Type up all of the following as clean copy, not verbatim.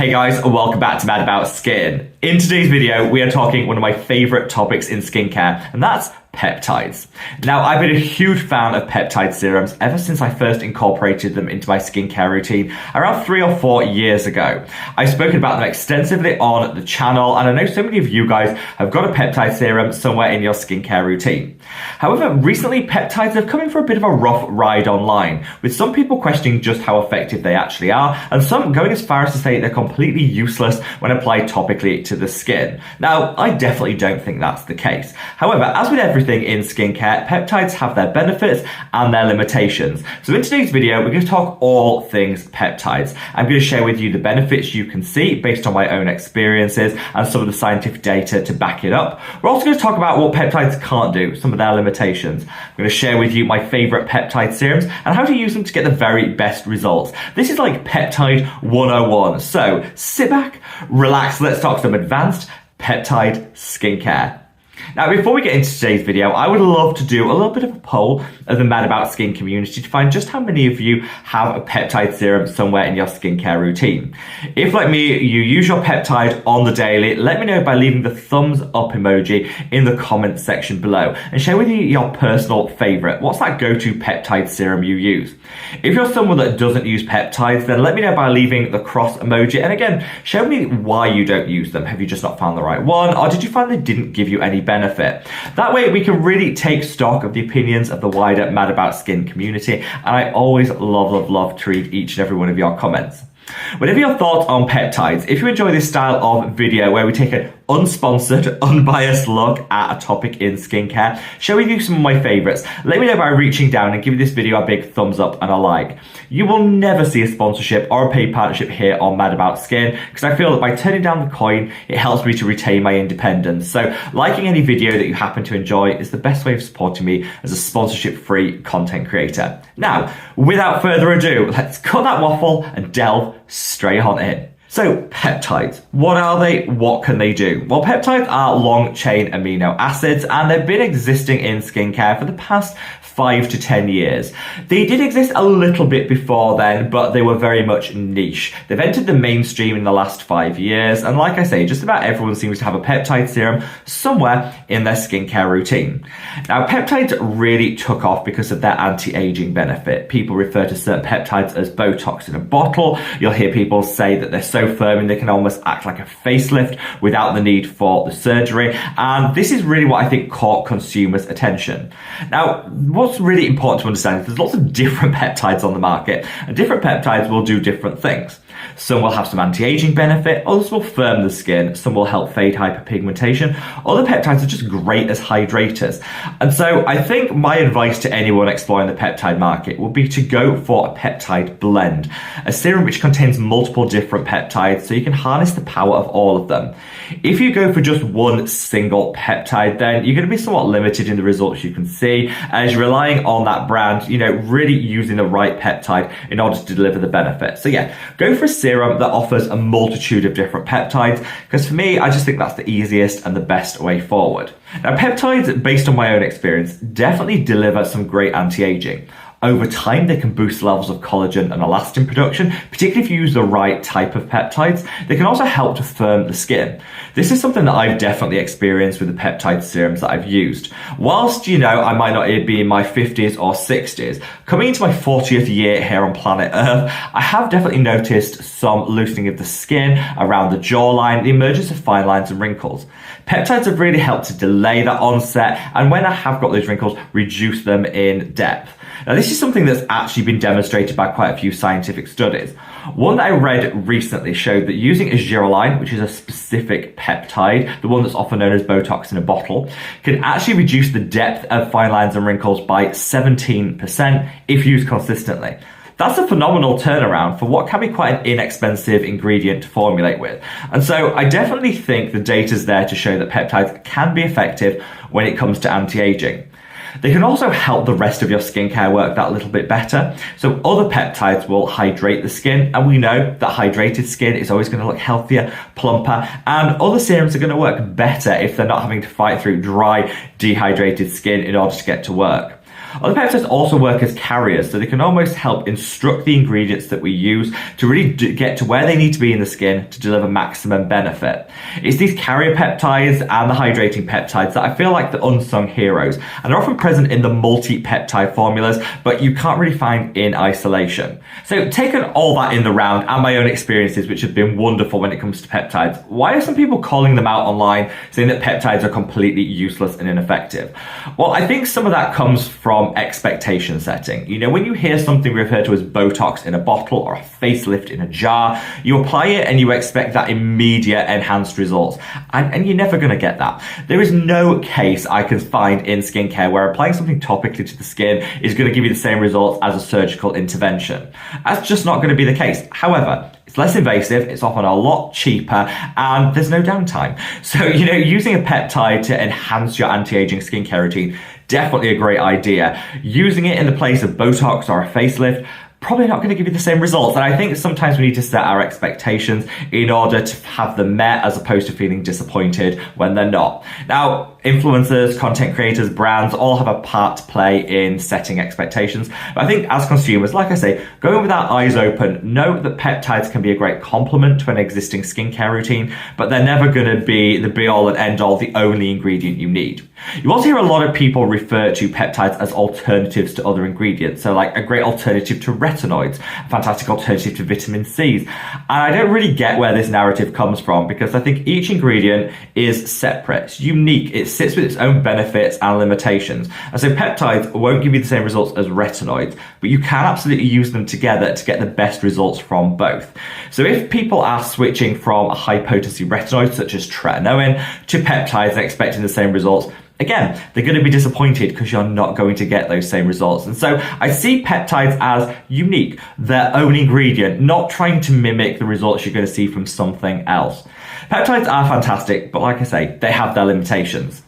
Hey guys, and welcome back to Mad About Skin. In today's video, we are talking one of my favorite topics in skincare, and that's peptides. Now, I've been a huge fan of peptide serums ever since I first incorporated them into my skincare routine around 3 or 4 years ago. I've spoken about them extensively on the channel, and I know so many of you guys have got a peptide serum somewhere in your skincare routine. However, recently peptides have come in for a bit of a rough ride online, with some people questioning just how effective they actually are, and some going as far as to say they're completely useless when applied topically to the skin. Now, I definitely don't think that's the case. However, as with everything in skincare, peptides have their benefits and their limitations. So in today's video, we're going to talk all things peptides. I'm going to share with you the benefits you can see based on my own experiences and some of the scientific data to back it up. We're also going to talk about what peptides can't do, some of their limitations. I'm going to share with you my favorite peptide serums and how to use them to get the very best results. This is like Peptide 101. So sit back, relax, let's talk some advanced peptide skincare. Now, before we get into today's video, I would love to do a little bit of a poll of the Mad About Skin community to find just how many of you have a peptide serum somewhere in your skincare routine. If, like me, you use your peptide on the daily, let me know by leaving the thumbs up emoji in the comment section below and share with me your personal favorite. What's that go-to peptide serum you use? If you're someone that doesn't use peptides, then let me know by leaving the cross emoji. And again, show me why you don't use them. Have you just not found the right one? Or did you find they didn't give you any benefit? That way we can really take stock of the opinions of the wider Mad About Skin community, and I always love to read each and every one of your comments. Whatever your thoughts on peptides, if you enjoy this style of video where we take an unsponsored, unbiased look at a topic in skincare, share with you some of my favorites. Let me know by reaching down and giving this video a big thumbs up and a like. You will never see a sponsorship or a paid partnership here on Mad About Skin, because I feel that by turning down the coin, it helps me to retain my independence. So liking any video that you happen to enjoy is the best way of supporting me as a sponsorship-free content creator. Now, without further ado, let's cut that waffle and delve straight on in. So peptides, what are they? What can they do? Well, peptides are long chain amino acids, and they've been existing in skincare for the past 5 to 10 years. They did exist a little bit before then, but they were very much niche. They've entered the mainstream in the last 5 years, and like I say, just about everyone seems to have a peptide serum somewhere in their skincare routine. Now, peptides really took off because of their anti-aging benefit. People refer to certain peptides as Botox in a bottle. You'll hear people say that they're so firm and they can almost act like a facelift without the need for the surgery. And this is really what I think caught consumers' attention. Now, what's really important to understand is there's lots of different peptides on the market, and different peptides will do different things. Some will have some anti-aging benefit, others will firm the skin, some will help fade hyperpigmentation. Other peptides are just great as hydrators. And so I think my advice to anyone exploring the peptide market would be to go for a peptide blend, a serum which contains multiple different peptides so you can harness the power of all of them. If you go for just one single peptide, then you're going to be somewhat limited in the results you can see, as you're relying on that brand, really using the right peptide in order to deliver the benefit. So yeah, go for a serum that offers a multitude of different peptides, because for me, I just think that's the easiest and the best way forward. Now, peptides, based on my own experience, definitely deliver some great anti-aging. Over time, they can boost levels of collagen and elastin production, particularly if you use the right type of peptides. They can also help to firm the skin. This is something that I've definitely experienced with the peptide serums that I've used. Whilst, I might not be in my 50s or 60s, coming into my 40th year here on planet Earth, I have definitely noticed some loosening of the skin around the jawline, the emergence of fine lines and wrinkles. Peptides have really helped to delay that onset, and when I have got those wrinkles, reduce them in depth. Now, this is something that's actually been demonstrated by quite a few scientific studies. One that I read recently showed that using aziraline, which is a specific peptide, the one that's often known as Botox in a bottle, can actually reduce the depth of fine lines and wrinkles by 17% if used consistently. That's a phenomenal turnaround for what can be quite an inexpensive ingredient to formulate with. And so I definitely think the data's there to show that peptides can be effective when it comes to anti-aging. They can also help the rest of your skincare work that little bit better. So other peptides will hydrate the skin, and we know that hydrated skin is always going to look healthier, plumper, and other serums are going to work better if they're not having to fight through dry, dehydrated skin in order to get to work. Other peptides also work as carriers, so they can almost help instruct the ingredients that we use to really get to where they need to be in the skin to deliver maximum benefit. It's these carrier peptides and the hydrating peptides that I feel like the unsung heroes, and they're often present in the multi-peptide formulas, but you can't really find in isolation. So taking all that in the round and my own experiences, which have been wonderful when it comes to peptides, why are some people calling them out online, saying that peptides are completely useless and ineffective? Well, I think some of that comes from expectation setting. You know, when you hear something referred to as Botox in a bottle or a facelift in a jar, you apply it and you expect that immediate enhanced results. And you're never going to get that. There is no case I can find in skincare where applying something topically to the skin is going to give you the same results as a surgical intervention. That's just not going to be the case. However, it's less invasive, it's often a lot cheaper, and there's no downtime. So, you know, using a peptide to enhance your anti-aging skincare routine, definitely a great idea. Using it in the place of Botox or a facelift, probably not going to give you the same results. And I think sometimes we need to set our expectations in order to have them met, as opposed to feeling disappointed when they're not. Now, influencers, content creators, brands all have a part to play in setting expectations. But I think as consumers, like I say, go in with our eyes open, know that peptides can be a great complement to an existing skincare routine, but they're never going to be the be all and end all, the only ingredient you need. You also hear a lot of people refer to peptides as alternatives to other ingredients. So like a great alternative to retinoids, a fantastic alternative to vitamin C's. And I don't really get where this narrative comes from, because I think each ingredient is separate, it's unique, it sits with its own benefits and limitations. And so peptides won't give you the same results as retinoids, but you can absolutely use them together to get the best results from both. So if people are switching from a high potency retinoid such as tretinoin to peptides and expecting the same results, again, they're going to be disappointed because you're not going to get those same results. And so I see peptides as unique, their own ingredient, not trying to mimic the results you're going to see from something else. Peptides are fantastic, but like I say, they have their limitations.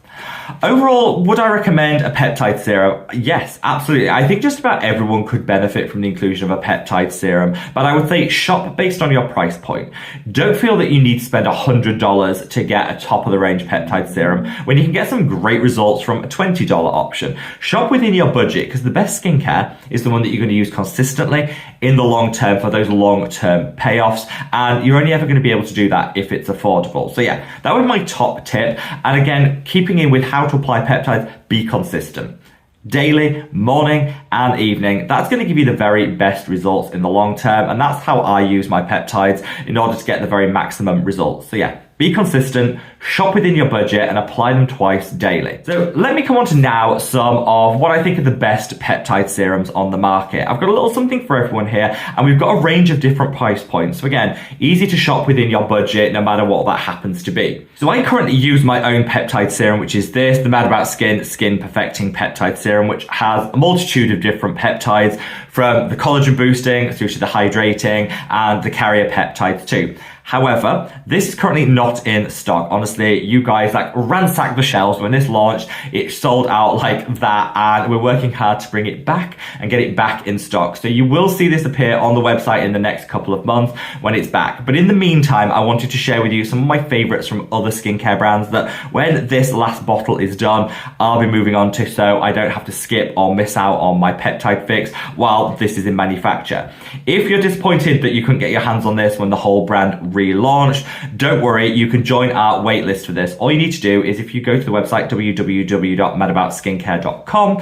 Overall, would I recommend a peptide serum? Yes, absolutely. I think just about everyone could benefit from the inclusion of a peptide serum, but I would say shop based on your price point. Don't feel that you need to spend $100 to get a top of the range peptide serum when you can get some great results from a $20 option. Shop within your budget, because the best skincare is the one that you're going to use consistently in the long term for those long-term payoffs, and you're only ever going to be able to do that if it's affordable. So yeah, that was my top tip. And again, keeping in with how to apply peptides, be consistent. Daily, morning and evening. That's going to give you the very best results in the long term, and that's how I use my peptides in order to get the very maximum results. So yeah, be consistent, shop within your budget, and apply them twice daily. So let me come on to now some of what I think are the best peptide serums on the market. I've got a little something for everyone here, and we've got a range of different price points. So again, easy to shop within your budget, no matter what that happens to be. So I currently use my own peptide serum, which is this, the Mad About Skin Perfecting Peptide Serum, which has a multitude of different peptides, from the collagen boosting through to the hydrating and the carrier peptides too. However, this is currently not in stock. Honestly, you guys like ransacked the shelves when this launched. It sold out like that, and we're working hard to bring it back and get it back in stock. So you will see this appear on the website in the next couple of months when it's back. But in the meantime, I wanted to share with you some of my favorites from other skincare brands that when this last bottle is done, I'll be moving on to, so I don't have to skip or miss out on my peptide fix while this is in manufacture. If you're disappointed that you couldn't get your hands on this when the whole brand relaunched, don't worry, you can join our waitlist for this. All you need to do is, if you go to the website www.madaboutskincare.com,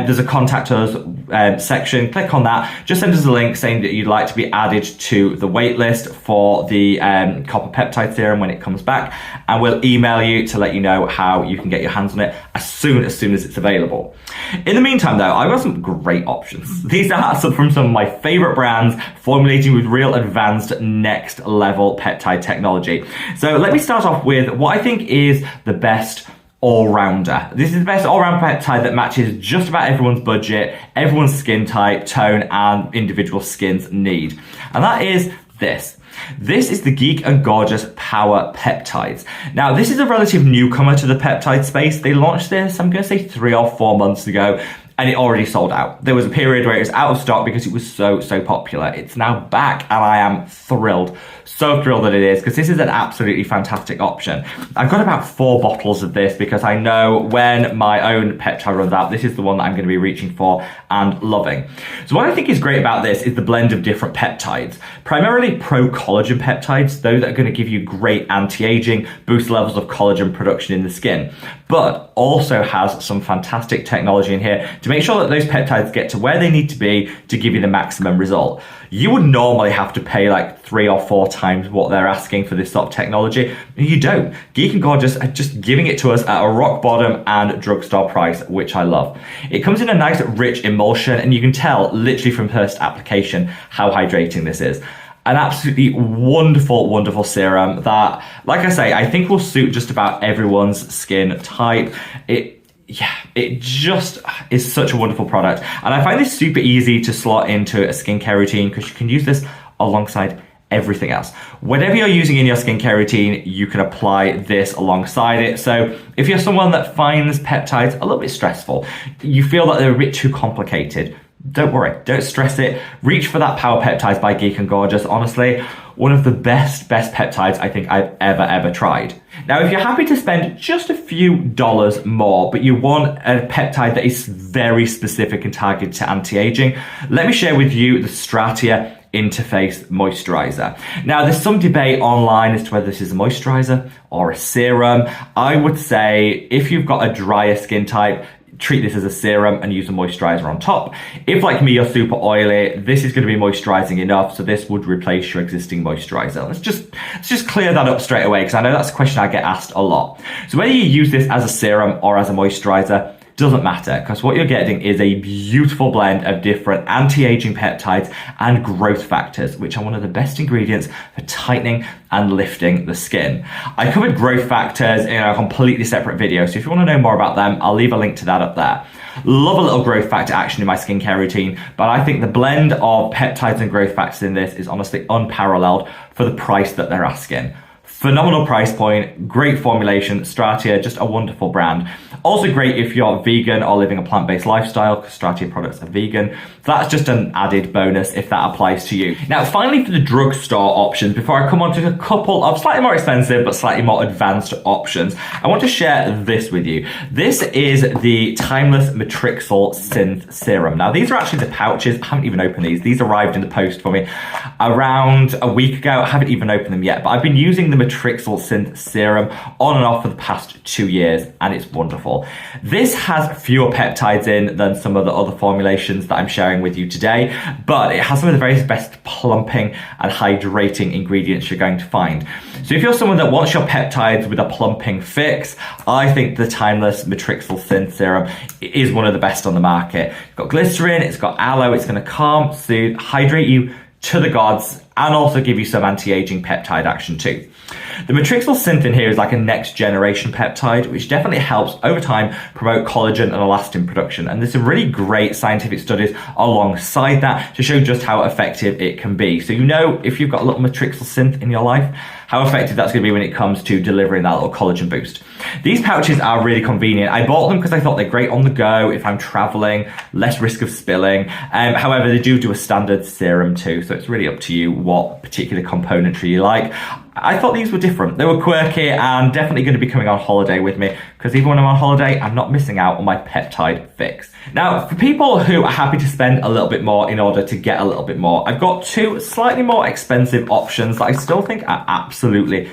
there's a contact us section, click on that, just send us a link saying that you'd like to be added to the waitlist for the copper peptide serum when it comes back, and we'll email you to let you know how you can get your hands on it as soon as it's available. In the meantime though, I've got some great options. These are from some of my favorite brands formulating with real advanced next level peptide technology. So let me start off with what I think is the best all-rounder. This is the best all-round peptide that matches just about everyone's budget, everyone's skin type, tone, and individual skin's need. And that is this. This is the Geek and Gorgeous Power Peptides. Now, this is a relative newcomer to the peptide space. They launched this, I'm going to say 3 or 4 months ago, and it already sold out. There was a period where it was out of stock because it was so popular. It's now back, and I am thrilled. so thrilled that it is, because this is an absolutely fantastic option. I've got about 4 bottles of this because I know when my own peptide runs out, this is the one that I'm going to be reaching for and loving. So what I think is great about this is the blend of different peptides, primarily pro-collagen peptides, those that are going to give you great anti-aging, boost levels of collagen production in the skin, but also has some fantastic technology in here to make sure that those peptides get to where they need to be to give you the maximum result. You would normally have to pay like 3 or 4 times what they're asking for this sort of technology. You don't. Geek and Gorgeous are just giving it to us at a rock bottom and drugstore price, which I love. It comes in a nice rich emulsion, and you can tell literally from first application how hydrating this is. An absolutely wonderful, wonderful serum that, like I say, I think will suit just about everyone's skin type. It just is such a wonderful product. And I find this super easy to slot into a skincare routine because you can use this alongside everything else. Whatever you're using in your skincare routine, you can apply this alongside it. So if you're someone that finds peptides a little bit stressful, you feel that they're a bit too complicated, don't worry, don't stress it. Reach for that Power Peptides by Geek and Gorgeous. Honestly, one of the best peptides I think I've ever tried. Now, if you're happy to spend just a few dollars more, but you want a peptide that is very specific and targeted to anti-aging, let me share with you the Stratia Interface Moisturizer. Now, there's some debate online as to whether this is a moisturizer or a serum. I would say if you've got a drier skin type, treat this as a serum and use a moisturizer on top. If, like me, you're super oily, this is going to be moisturizing enough, so this would replace your existing moisturizer. Let's just clear that up straight away, because I know that's a question I get asked a lot. So whether you use this as a serum or as a moisturizer, doesn't matter, because what you're getting is a beautiful blend of different anti-aging peptides and growth factors, which are one of the best ingredients for tightening and lifting the skin. I covered growth factors in a completely separate video, so if you want to know more about them, I'll leave a link to that up there. Love a little growth factor action in my skincare routine, but I think the blend of peptides and growth factors in this is honestly unparalleled for the price that they're asking. Phenomenal price point, great formulation, Stratia, just a wonderful brand. Also great if you're vegan or living a plant-based lifestyle, because Stratia products are vegan. So that's just an added bonus if that applies to you. Now, finally, for the drugstore options, before I come on to a couple of slightly more expensive but slightly more advanced options, I want to share this with you. This is the Timeless Matrixyl Synth Serum. Now, these are actually the pouches. I haven't even opened these. These arrived in the post for me around a week ago. I haven't even opened them yet, but I've been using the Matrixyl Synth Serum on and off for the past 2 years, and it's wonderful. This has fewer peptides in than some of the other formulations that I'm sharing with you today, but it has some of the very best plumping and hydrating ingredients you're going to find. So if you're someone that wants your peptides with a plumping fix, I think the Timeless Matrixyl Synth Serum is one of the best on the market. It's got glycerin, it's got aloe, it's going to calm, soothe, hydrate you to the gods, and also give you some anti-aging peptide action too. The Matrixyl Synth in here is like a next generation peptide, which definitely helps over time promote collagen and elastin production. And there's some really great scientific studies alongside that to show just how effective it can be. So you know, if you've got a little Matrixyl Synth in your life, how effective that's going to be when it comes to delivering that little collagen boost. These pouches are really convenient. I bought them because I thought they're great on the go if I'm traveling, less risk of spilling. However, they do a standard serum too, so it's really up to you what particular componentry you like. I thought these were different. They were quirky and definitely going to be coming on holiday with me, because even when I'm on holiday, I'm not missing out on my peptide fix. Now, for people who are happy to spend a little bit more in order to get a little bit more, I've got 2 slightly more expensive options that I still think are absolutely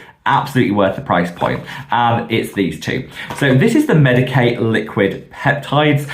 worth the price point, and it's these 2. So this is the Medicate Liquid Peptides.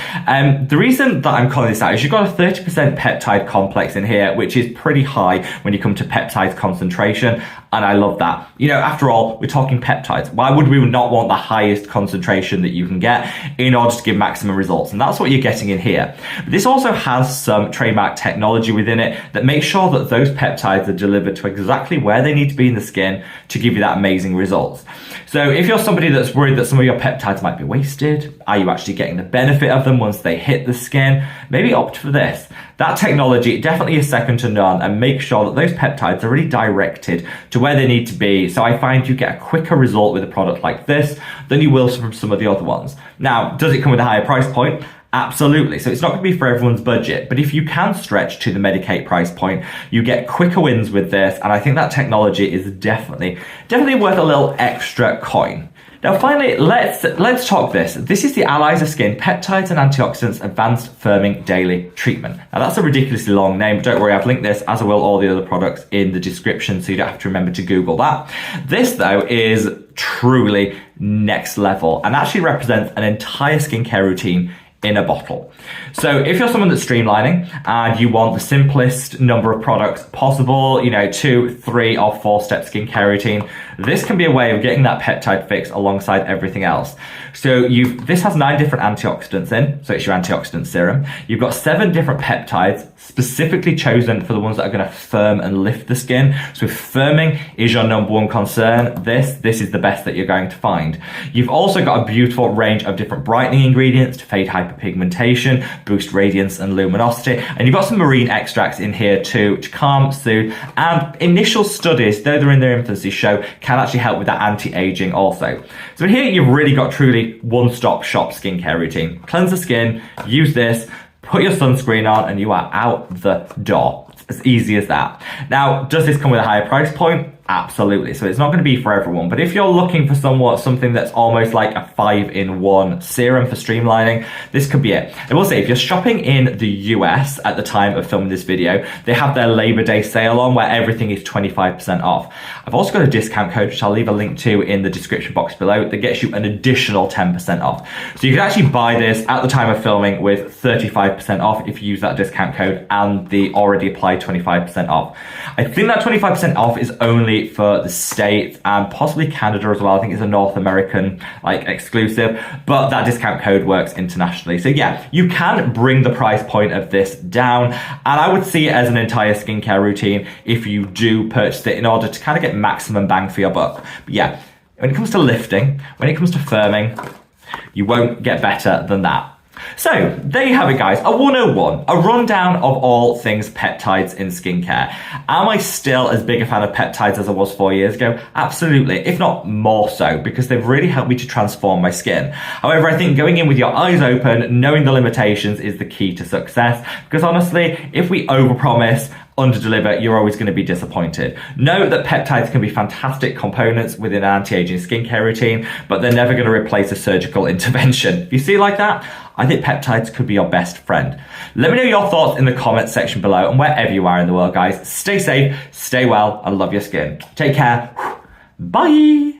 The reason that I'm calling this out is you've got a 30% peptide complex in here, which is pretty high when you come to peptide concentration, and I love that. You know, after all, we're talking peptides. Why would we not want the highest concentration that you can get in order to give maximum results? And that's what you're getting in here. But this also has some trademark technology within it that makes sure that those peptides are delivered to exactly where they need to be in the skin to give you that amazing results. So if you're somebody that's worried that some of your peptides might be wasted, are you actually getting the benefit of them once they hit the skin? Maybe opt for this. That technology definitely is second to none, and make sure that those peptides are really directed to where they need to be. So I find you get a quicker result with a product like this than you will from some of the other ones. Now, does it come with a higher price point? Absolutely. So it's not going to be for everyone's budget, but if you can stretch to the Medik8 price point, you get quicker wins with this. And I think that technology is definitely worth a little extra coin. Now, finally, let's talk this. This is the Allies of Skin Peptides and Antioxidants Advanced Firming Daily Treatment. Now, that's a ridiculously long name, but don't worry, I've linked this, as I will all the other products, in the description, so you don't have to remember to Google that. This, though, is truly next level and actually represents an entire skincare routine in a bottle. So if you're someone that's streamlining and you want the simplest number of products possible, 2, 3 or 4 step skincare routine, this can be a way of getting that peptide fix alongside everything else. So this has 9 different antioxidants in, so it's your antioxidant serum. You've got 7 different peptides specifically chosen for the ones that are going to firm and lift the skin. So if firming is your number one concern, this is the best that you're going to find. You've also got a beautiful range of different brightening ingredients to fade hyperpigmentation, boost radiance and luminosity. And you've got some marine extracts in here too to calm, soothe, and initial studies, though they're in their infancy, show can actually help with that anti-aging also. So here you've really got truly one-stop shop skincare routine. Cleanse the skin, use this, put your sunscreen on, and you are out the door. It's as easy as that. Now, does this come with a higher price point? Absolutely. So it's not going to be for everyone, but if you're looking for something that's almost like a 5-in-1 serum for streamlining, this could be it. I will say, if you're shopping in the US at the time of filming this video, they have their Labor Day sale on where everything is 25% off. I've also got a discount code, which I'll leave a link to in the description box below, that gets you an additional 10% off. So you can actually buy this at the time of filming with 35% off if you use that discount code and the already applied 25% off. I think that 25% off is only for the States and possibly Canada as well. I think it's a North American exclusive, but that discount code works internationally. So yeah, you can bring the price point of this down, and I would see it as an entire skincare routine if you do purchase it in order to kind of get maximum bang for your buck. But yeah, when it comes to lifting, when it comes to firming, you won't get better than that. So there you have it, guys, a 101, a rundown of all things peptides in skincare. Am I still as big a fan of peptides as I was 4 years ago? Absolutely, if not more so, because they've really helped me to transform my skin. However, I think going in with your eyes open, knowing the limitations is the key to success, because honestly, if we overpromise, underdeliver, you're always going to be disappointed. Know that peptides can be fantastic components within an anti-aging skincare routine, but they're never going to replace a surgical intervention. If you see it like that, I think peptides could be your best friend. Let me know your thoughts in the comments section below, and wherever you are in the world, guys, stay safe, stay well, and love your skin. Take care. Bye.